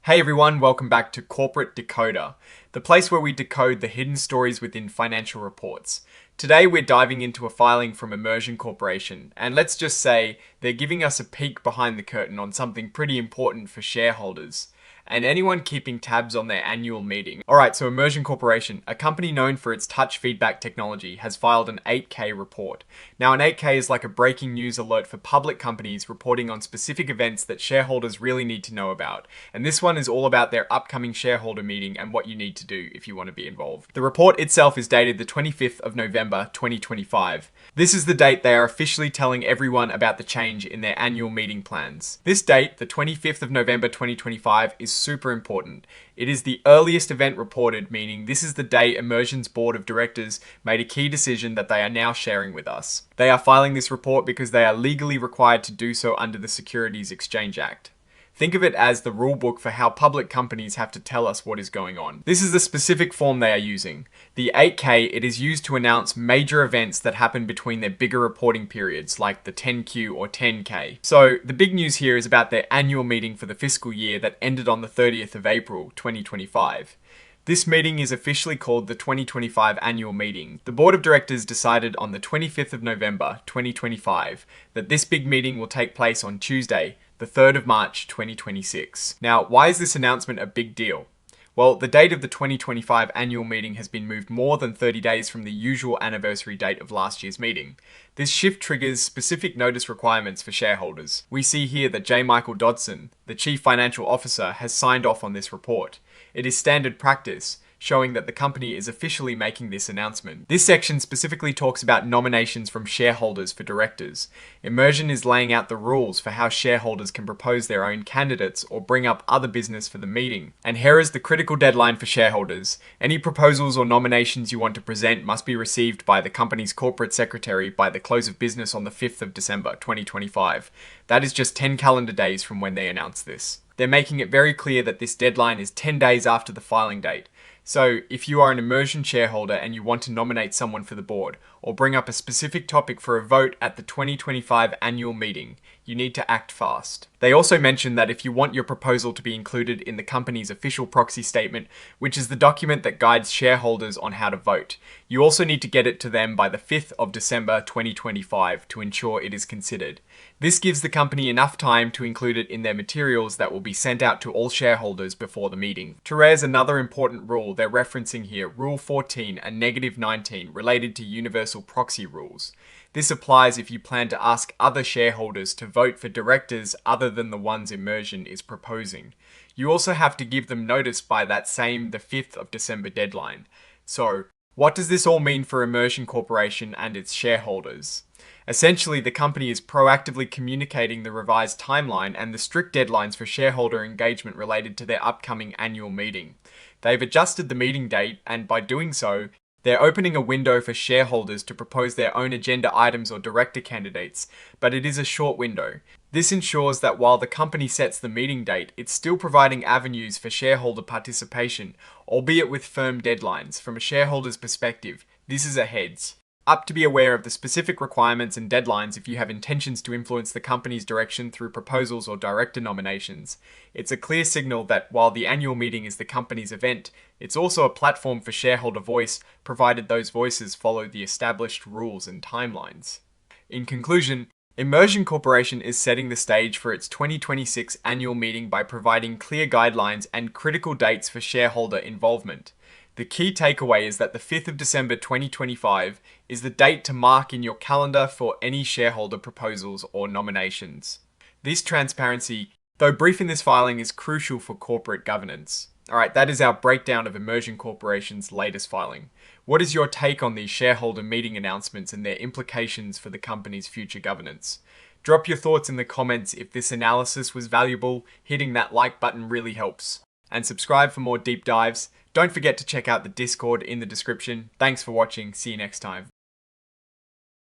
Hey everyone, welcome back to Corporate Decoder, the place where we decode the hidden stories within financial reports. Today we're diving into a filing from Immersion Corporation, and let's just say they're giving us a peek behind the curtain on something pretty important for shareholders and anyone keeping tabs on their annual meeting. Alright, so Immersion Corporation, a company known for its touch feedback technology, has filed an 8K report. Now, an 8K is like a breaking news alert for public companies reporting on specific events that shareholders really need to know about. And this one is all about their upcoming shareholder meeting and what you need to do if you want to be involved. The report itself is dated the 25th of November 2025. This is the date they are officially telling everyone about the change in their annual meeting plans. This date, the 25th of November 2025, is super important. It is the earliest event reported, meaning this is the day Immersion's board of directors made a key decision that they are now sharing with us. They are filing this report because they are legally required to do so under the Securities Exchange Act. Think of it as the rule book for how public companies have to tell us what is going on. This is the specific form they are using. The 8K, it is used to announce major events that happen between their bigger reporting periods, like the 10Q or 10K. So the big news here is about their annual meeting for the fiscal year that ended on the 30th of April, 2025. This meeting is officially called the 2025 Annual Meeting. The Board of Directors decided on the 25th of November, 2025, that this big meeting will take place on Tuesday, the 3rd of March, 2026. Now, why is this announcement a big deal? Well, the date of the 2025 annual meeting has been moved more than 30 days from the usual anniversary date of last year's meeting. This shift triggers specific notice requirements for shareholders. We see here that J. Michael Dodson, the Chief Financial Officer, has signed off on this report. It is standard practice, showing that the company is officially making this announcement. This section specifically talks about nominations from shareholders for directors. Immersion is laying out the rules for how shareholders can propose their own candidates or bring up other business for the meeting. And here is the critical deadline for shareholders. Any proposals or nominations you want to present must be received by the company's corporate secretary by the close of business on the 5th of December 2025. That is just 10 calendar days from when they announced this. They're making it very clear that this deadline is 10 days after the filing date. So, if you are an Immersion shareholder and you want to nominate someone for the board, or bring up a specific topic for a vote at the 2025 annual meeting, you need to act fast. They also mention that if you want your proposal to be included in the company's official proxy statement, which is the document that guides shareholders on how to vote, you also need to get it to them by the 5th of December 2025 to ensure it is considered. This gives the company enough time to include it in their materials that will be sent out to all shareholders before the meeting. To raise another important rule they're referencing here, Rule 14 and Negative 19, related to universal proxy rules. This applies if you plan to ask other shareholders to vote for directors other than the ones Immersion is proposing. You also have to give them notice by that same the 5th of December deadline. So, what does this all mean for Immersion Corporation and its shareholders? Essentially, the company is proactively communicating the revised timeline and the strict deadlines for shareholder engagement related to their upcoming annual meeting. They've adjusted the meeting date, and by doing so, they're opening a window for shareholders to propose their own agenda items or director candidates, but it is a short window. This ensures that while the company sets the meeting date, it's still providing avenues for shareholder participation, albeit with firm deadlines. From a shareholder's perspective, this is a heads up to be aware of the specific requirements and deadlines if you have intentions to influence the company's direction through proposals or director nominations. It's a clear signal that while the annual meeting is the company's event, it's also a platform for shareholder voice, provided those voices follow the established rules and timelines. In conclusion, Immersion Corporation is setting the stage for its 2026 annual meeting by providing clear guidelines and critical dates for shareholder involvement. The key takeaway is that the 5th of December 2025 is the date to mark in your calendar for any shareholder proposals or nominations. This transparency, though brief in this filing, is crucial for corporate governance. Alright, that is our breakdown of Immersion Corporation's latest filing. What is your take on these shareholder meeting announcements and their implications for the company's future governance? Drop your thoughts in the comments. If this analysis was valuable, hitting that like button really helps. And subscribe for more deep dives. Don't forget to check out the Discord in the description. Thanks for watching. See you next time.